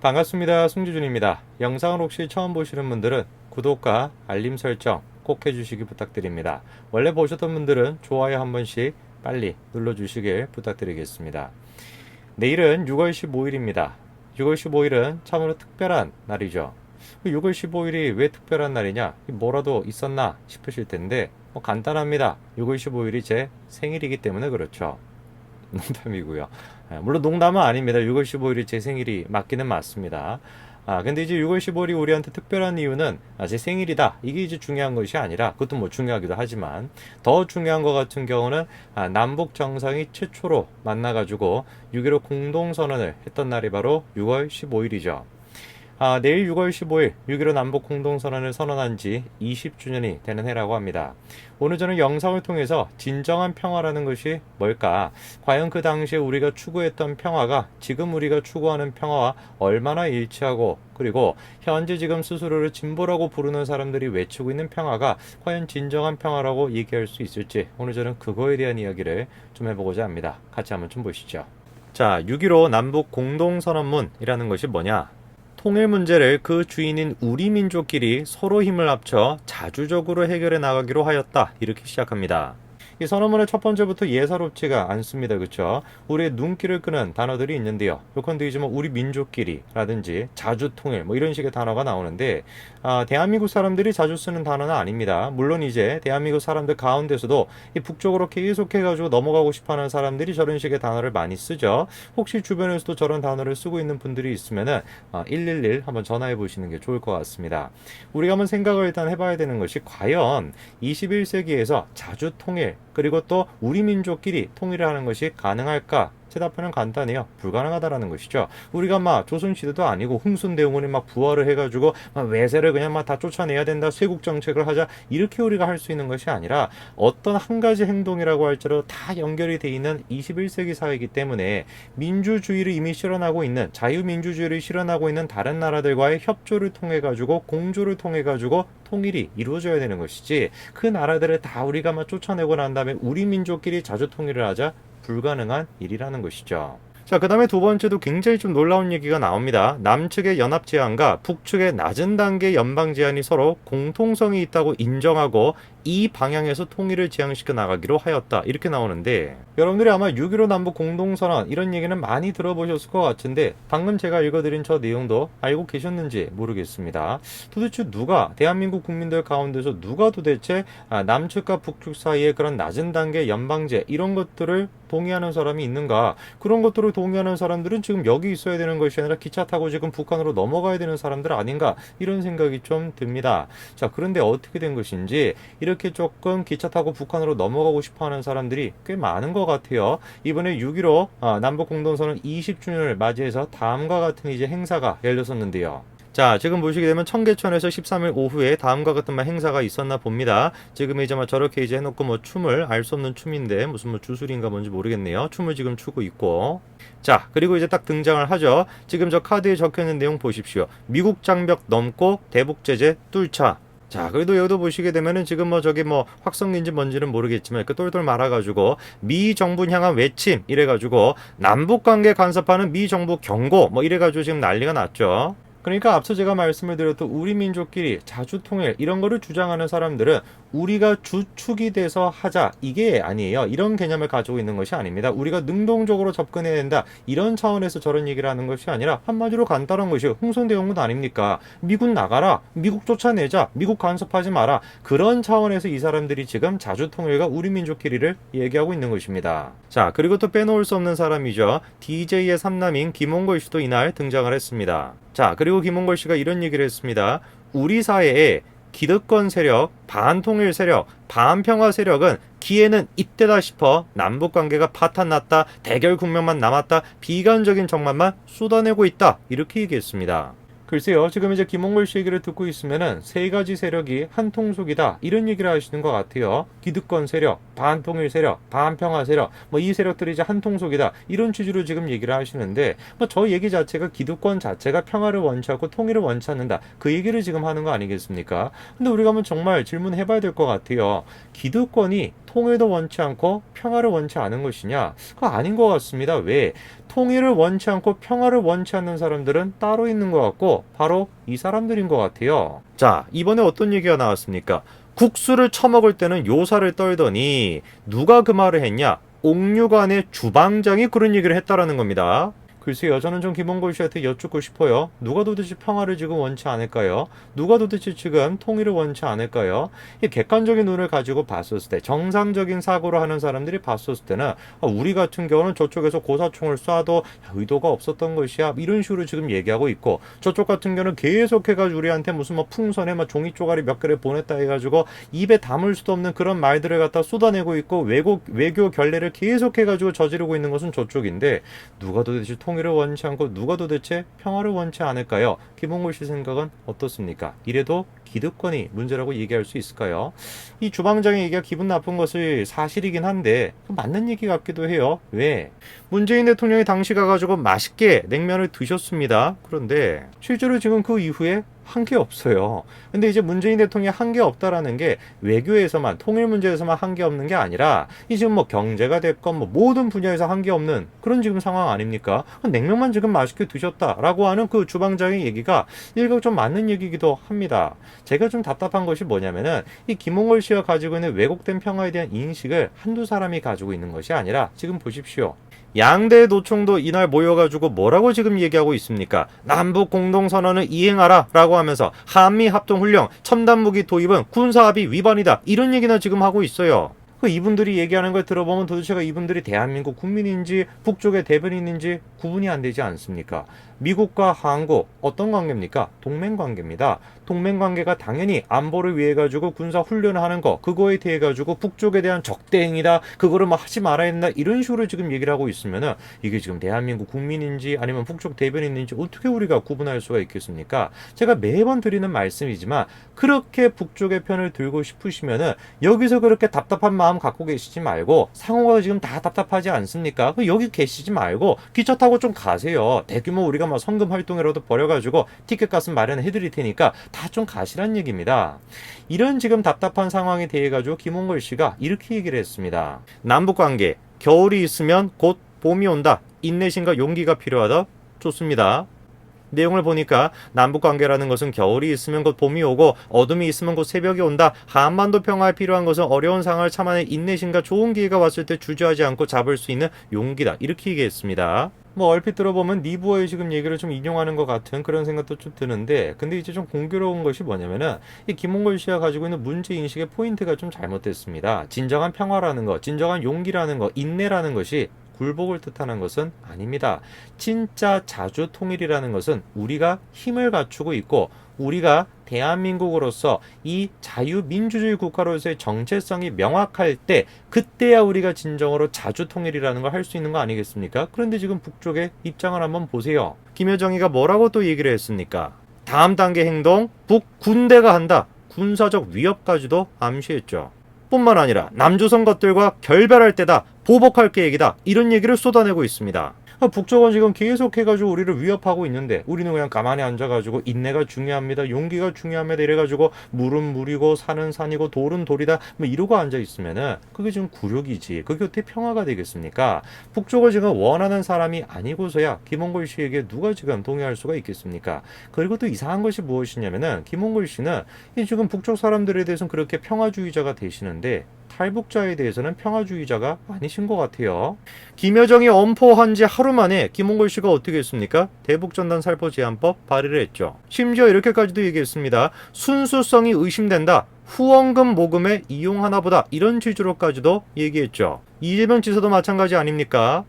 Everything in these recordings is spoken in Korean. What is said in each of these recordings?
반갑습니다. 승주준입니다. 영상을 혹시 처음 보시는 분들은 구독과 알림 설정 꼭 해주시기 부탁드립니다. 원래 보셨던 분들은 좋아요 한 번씩 빨리 눌러주시길 부탁드리겠습니다. 내일은 6월 15일입니다. 6월 15일은 참으로 특별한 날이죠. 6월 15일이 왜 특별한 날이냐? 뭐라도 있었나 싶으실 텐데 간단합니다. 6월 15일이 제 생일이기 때문에 그렇죠. 농담이고요. 물론 농담은 아닙니다. 6월 15일이 제 생일이 맞기는 맞습니다. 근데 이제 6월 15일이 우리한테 특별한 이유는 제 생일이다. 이게 이제 중요한 것이 아니라, 그것도 뭐 중요하기도 하지만, 더 중요한 것 같은 경우는 남북 정상이 최초로 만나가지고 6.15 공동선언을 했던 날이 바로 6월 15일이죠. 내일 6월 15일 6.15 남북 공동선언을 선언한 지 20주년이 되는 해라고 합니다. 오늘 저는 영상을 통해서 진정한 평화라는 것이 뭘까? 과연 그 당시에 우리가 추구했던 평화가 지금 우리가 추구하는 평화와 얼마나 일치하고, 그리고 현재 지금 스스로를 진보라고 부르는 사람들이 외치고 있는 평화가 과연 진정한 평화라고 얘기할 수 있을지, 오늘 저는 그거에 대한 이야기를 좀 해보고자 합니다. 같이 한번 좀 보시죠. 자, 6.15 남북 공동선언문이라는 것이 뭐냐? 통일 문제를 그 주인인 우리 민족끼리 서로 힘을 합쳐 자주적으로 해결해 나가기로 하였다. 이렇게 시작합니다. 이 선언문의 첫 번째부터 예사롭지가 않습니다. 그렇죠? 우리의 눈길을 끄는 단어들이 있는데요. 요컨대 이제 뭐 우리 민족끼리라든지 자주통일 뭐 이런 식의 단어가 나오는데, 대한민국 사람들이 자주 쓰는 단어는 아닙니다. 물론 이제 대한민국 사람들 가운데서도 이 북쪽으로 계속해가지고 넘어가고 싶어하는 사람들이 저런 식의 단어를 많이 쓰죠. 혹시 주변에서도 저런 단어를 쓰고 있는 분들이 있으면은 111 한번 전화해 보시는 게 좋을 것 같습니다. 우리가 한번 생각을 일단 해봐야 되는 것이, 과연 21세기에서 자주통일 그리고 또 우리 민족끼리 통일을 하는 것이 가능할까? 제 답변은 간단해요. 불가능하다라는 것이죠. 우리가 막 조선시대도 아니고 흥순대원군이 막 부활을 해가지고 막 외세를 그냥 막 다 쫓아내야 된다, 쇄국 정책을 하자, 이렇게 우리가 할 수 있는 것이 아니라 어떤 한 가지 행동이라고 할지라도 다 연결이 돼 있는 21세기 사회이기 때문에 민주주의를 이미 실현하고 있는, 자유민주주의를 실현하고 있는 다른 나라들과의 협조를 통해 가지고, 공조를 통해 가지고 통일이 이루어져야 되는 것이지, 그 나라들을 다 우리가 막 쫓아내고 난 다음에 우리 민족끼리 자주 통일을 하자, 불가능한 일이라는 것이죠. 자, 그 다음에 두 번째도 굉장히 좀 놀라운 얘기가 나옵니다. 남측의 연합제한과 북측의 낮은 단계 연방제한이 서로 공통성이 있다고 인정하고 이 방향에서 통일을 지향시켜 나가기로 하였다. 이렇게 나오는데, 여러분들이 아마 6.15 남북 공동선언 이런 얘기는 많이 들어보셨을 것 같은데, 방금 제가 읽어드린 저 내용도 알고 계셨는지 모르겠습니다. 도대체 누가, 대한민국 국민들 가운데서 누가 도대체 남측과 북측 사이에 그런 낮은 단계 연방제 이런 것들을 동의하는 사람이 있는가? 그런 것들을 동의하는 사람들은 지금 여기 있어야 되는 것이 아니라 기차 타고 지금 북한으로 넘어가야 되는 사람들 아닌가? 이런 생각이 좀 듭니다. 자, 그런데 어떻게 된 것인지, 이렇게 조금 기차 타고 북한으로 넘어가고 싶어하는 사람들이 꽤 많은 것 같아요. 이번에 6.15 남북 공동선언 20주년을 맞이해서 다음과 같은 이제 행사가 열렸었는데요. 자, 지금 보시게 되면 청계천에서 13일 오후에 다음과 같은 행사가 있었나 봅니다. 지금 이제 저렇게 이제 해놓고 춤을, 알 수 없는 춤인데 무슨 주술인가 뭔지 모르겠네요. 춤을 지금 추고 있고. 자, 그리고 이제 딱 등장을 하죠. 지금 저 카드에 적혀있는 내용 보십시오. 미국 장벽 넘고 대북 제재 뚫자. 자, 그래도 여기도 보시게 되면은 지금 저기 확성기인지 뭔지는 모르겠지만 이렇게 똘똘 말아가지고 미 정부 향한 외침 이래가지고 남북 관계 간섭하는 미 정부 경고 이래가지고 지금 난리가 났죠. 그러니까 앞서 제가 말씀을 드렸던 우리 민족끼리 자주통일 이런 거를 주장하는 사람들은 우리가 주축이 돼서 하자, 이게 아니에요. 이런 개념을 가지고 있는 것이 아닙니다. 우리가 능동적으로 접근해야 된다, 이런 차원에서 저런 얘기를 하는 것이 아니라 한마디로 간단한 것이요. 흥선대원군 아닙니까? 미국 나가라, 미국 쫓아내자, 미국 간섭하지 마라, 그런 차원에서 이 사람들이 지금 자주통일과 우리 민족끼리를 얘기하고 있는 것입니다. 자, 그리고 또 빼놓을 수 없는 사람이죠. DJ의 삼남인 김홍걸 씨도 이날 등장을 했습니다. 자, 그리고 김홍걸 씨가 이런 얘기를 했습니다. 우리 사회에 기득권 세력, 반통일 세력, 반평화 세력은 기회는 이때다 싶어 남북관계가 파탄났다, 대결 국면만 남았다, 비관적인 정만만 쏟아내고 있다, 이렇게 얘기했습니다. 글쎄요, 지금 이제 김홍걸 씨 얘기를 듣고 있으면은 세 가지 세력이 한 통속이다 이런 얘기를 하시는 것 같아요. 기득권 세력, 반통일 세력, 반평화 세력, 뭐 이 세력들이 이제 한 통속이다 이런 취지로 지금 얘기를 하시는데, 뭐 저 얘기 자체가 기득권 자체가 평화를 원치 않고 통일을 원치 않는다 그 얘기를 지금 하는 거 아니겠습니까? 근데 우리가 한번 정말 질문해봐야 될 것 같아요. 기득권이 통일도 원치 않고 평화를 원치 않은 것이냐? 그거 아닌 것 같습니다. 왜? 통일을 원치 않고 평화를 원치 않는 사람들은 따로 있는 것 같고 바로 이 사람들인 것 같아요. 자, 이번에 어떤 얘기가 나왔습니까? 국수를 처먹을 때는 요사를 떨더니 누가 그 말을 했냐? 옥류관의 주방장이 그런 얘기를 했다라는 겁니다. 글쎄요, 저는 좀 김홍걸 씨한테 여쭙고 싶어요. 누가 도대체 평화를 지금 원치 않을까요? 누가 도대체 지금 통일을 원치 않을까요? 이 객관적인 눈을 가지고 봤었을 때, 정상적인 사고를 하는 사람들이 봤었을 때는 우리 같은 경우는 저쪽에서 고사총을 쏴도 의도가 없었던 것이야 이런 식으로 지금 얘기하고 있고, 저쪽 같은 경우는 계속해가지고 우리한테 무슨 뭐 풍선에 막 종이 쪼가리 몇 개를 보냈다 해가지고 입에 담을 수도 없는 그런 말들을 갖다 쏟아내고 있고 외교 결례를 계속해가지고 저지르고 있는 것은 저쪽인데, 누가 도대체 통일을 원치 않고 누가 도대체 평화를 원치 않을까요? 김홍걸 씨 생각은 어떻습니까? 이래도 기득권이 문제라고 얘기할 수 있을까요? 이 주방장의 얘기가 기분 나쁜 것이 사실이긴 한데 맞는 얘기 같기도 해요. 왜? 문재인 대통령이 당시 가가지고 맛있게 냉면을 드셨습니다. 그런데 실제로 지금 그 이후에 한 게 없어요. 근데 이제 문재인 대통령이 한 게 없다라는 게 외교에서만, 통일 문제에서만 한 게 없는 게 아니라 이 지금 뭐 경제가 됐건 뭐 모든 분야에서 한 게 없는 그런 지금 상황 아닙니까? 냉면만 지금 맛있게 드셨다라고 하는 그 주방장의 얘기가 일각 좀 맞는 얘기이기도 합니다. 제가 좀 답답한 것이 뭐냐면은 이 김홍걸 씨가 가지고 있는 왜곡된 평화에 대한 인식을 한두 사람이 가지고 있는 것이 아니라, 지금 보십시오. 양대 노총도 이날 모여가지고 뭐라고 지금 얘기하고 있습니까? 남북 공동선언을 이행하라 라고 하면서 한미합동훈련 첨단무기 도입은 군사합의 위반이다 이런 얘기나 지금 하고 있어요. 이분들이 얘기하는 걸 들어보면 도대체가 이분들이 대한민국 국민인지 북쪽의 대변인인지 구분이 안 되지 않습니까? 미국과 한국 어떤 관계입니까? 동맹관계입니다. 동맹관계가 당연히 안보를 위해 가지고 군사 훈련을 하는 거, 그거에 대해 가지고 북쪽에 대한 적대행위다, 그거를 뭐 하지 말아야 된다 이런 식으로 지금 얘기를 하고 있으면은 이게 지금 대한민국 국민인지 아니면 북쪽 대변인인지 어떻게 우리가 구분할 수가 있겠습니까? 제가 매번 드리는 말씀이지만 그렇게 북쪽의 편을 들고 싶으시면은 여기서 그렇게 답답한 마음 갖고 계시지 말고, 상호가 지금 다 답답하지 않습니까? 여기 계시지 말고 기차 타고 좀 가세요. 대규모 우리가 뭐 성금 활동이라도 벌여가지고 티켓 값은 마련해 드릴 테니까 다 좀 가시란 얘기입니다. 이런 지금 답답한 상황에 대해 가지고 김홍걸 씨가 이렇게 얘기를 했습니다. 남북관계 겨울이 있으면 곧 봄이 온다. 인내심과 용기가 필요하다. 좋습니다. 내용을 보니까 남북관계라는 것은 겨울이 있으면 곧 봄이 오고 어둠이 있으면 곧 새벽이 온다. 한반도 평화에 필요한 것은 어려운 상황을 참아낸 인내심과 좋은 기회가 왔을 때 주저하지 않고 잡을 수 있는 용기다. 이렇게 얘기했습니다. 뭐 얼핏 들어보면 니부어의 지금 얘기를 좀 인용하는 것 같은 그런 생각도 좀 드는데, 근데 이제 좀 공교로운 것이 뭐냐면은 이 김홍걸 씨가 가지고 있는 문제 인식의 포인트가 좀 잘못됐습니다. 진정한 평화라는 거, 진정한 용기라는 거, 인내라는 것이 굴복을 뜻하는 것은 아닙니다. 진짜 자주 통일이라는 것은 우리가 힘을 갖추고 있고 우리가 대한민국으로서 이 자유민주주의 국가로서의 정체성이 명확할 때, 그때야 우리가 진정으로 자주 통일이라는 걸 할 수 있는 거 아니겠습니까? 그런데 지금 북쪽의 입장을 한번 보세요. 김여정이가 뭐라고 또 얘기를 했습니까? 다음 단계 행동, 북 군대가 한다. 군사적 위협까지도 암시했죠. 뿐만 아니라 남조선 것들과 결별할 때다, 보복할 계획이다 이런 얘기를 쏟아내고 있습니다. 북쪽은 지금 계속해가지고 우리를 위협하고 있는데 우리는 그냥 가만히 앉아가지고 인내가 중요합니다, 용기가 중요합니다 이래가지고 물은 물이고 산은 산이고 돌은 돌이다 뭐 이러고 앉아있으면은 그게 지금 굴욕이지, 그게 어떻게 평화가 되겠습니까? 북쪽을 지금 원하는 사람이 아니고서야 김홍걸 씨에게 누가 지금 동의할 수가 있겠습니까? 그리고 또 이상한 것이 무엇이냐면은 김홍걸 씨는 지금 북쪽 사람들에 대해서는 그렇게 평화주의자가 되시는데 탈북자에 대해서는 평화주의자가 아니신 것 같아요. 김여정이 엄포한 지 하루 만에 김홍걸 씨가 어떻게 했습니까? 대북전단 살포 제한법 발의를 했죠. 심지어 이렇게까지도 얘기했습니다. 순수성이 의심된다. 후원금 모금에 이용하나 보다. 이런 취지로까지도 얘기했죠. 이재명 지사도 마찬가지 아닙니까?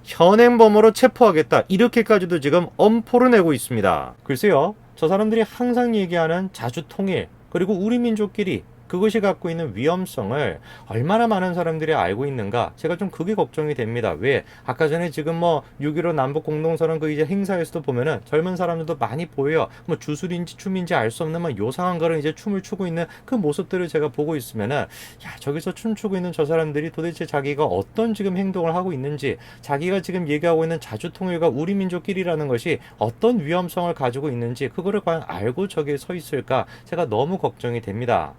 현행범으로 체포하겠다. 이렇게까지도 지금 엄포를 내고 있습니다. 글쎄요, 저 사람들이 항상 얘기하는 자주 통일, 그리고 우리 민족끼리 그것이 갖고 있는 위험성을 얼마나 많은 사람들이 알고 있는가? 제가 좀 그게 걱정이 됩니다. 왜? 아까 전에 지금 뭐 6.15 남북 공동선언 그 이제 행사에서도 보면은 젊은 사람들도 많이 보여요. 뭐 주술인지 춤인지 알 수 없는 막 요상한 거를 이제 춤을 추고 있는 그 모습들을 제가 보고 있으면은 야, 저기서 춤추고 있는 저 사람들이 도대체 자기가 어떤 지금 행동을 하고 있는지, 자기가 지금 얘기하고 있는 자주통일과 우리 민족끼리라는 것이 어떤 위험성을 가지고 있는지 그거를 과연 알고 저기에 서 있을까? 제가 너무 걱정이 됩니다.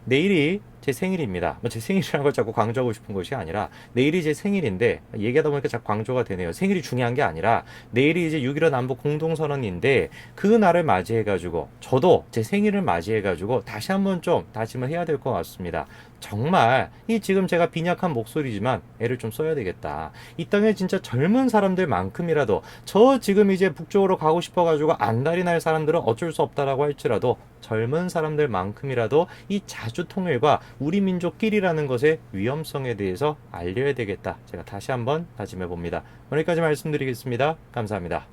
내일이 제 생일입니다. 뭐 제 생일이라는 걸 자꾸 강조하고 싶은 것이 아니라 내일이 제 생일인데 얘기하다 보니까 자꾸 강조가 되네요. 생일이 중요한 게 아니라 내일이 이제 6.15 남북 공동선언인데 그 날을 맞이해가지고 저도 제 생일을 맞이해가지고 다시 한번 좀 다짐을 해야 될 것 같습니다. 정말 이 지금 제가 빈약한 목소리지만 애를 좀 써야 되겠다. 이 땅에 진짜 젊은 사람들만큼이라도 저 지금 이제 북쪽으로 가고 싶어가지고 안달이 날 사람들은 어쩔 수 없다라고 할지라도 젊은 사람들만큼이라도 이 자주통일과 우리 민족끼리라는 것의 위험성에 대해서 알려야 되겠다. 제가 다시 한번 다짐해 봅니다. 오늘까지 말씀드리겠습니다. 감사합니다.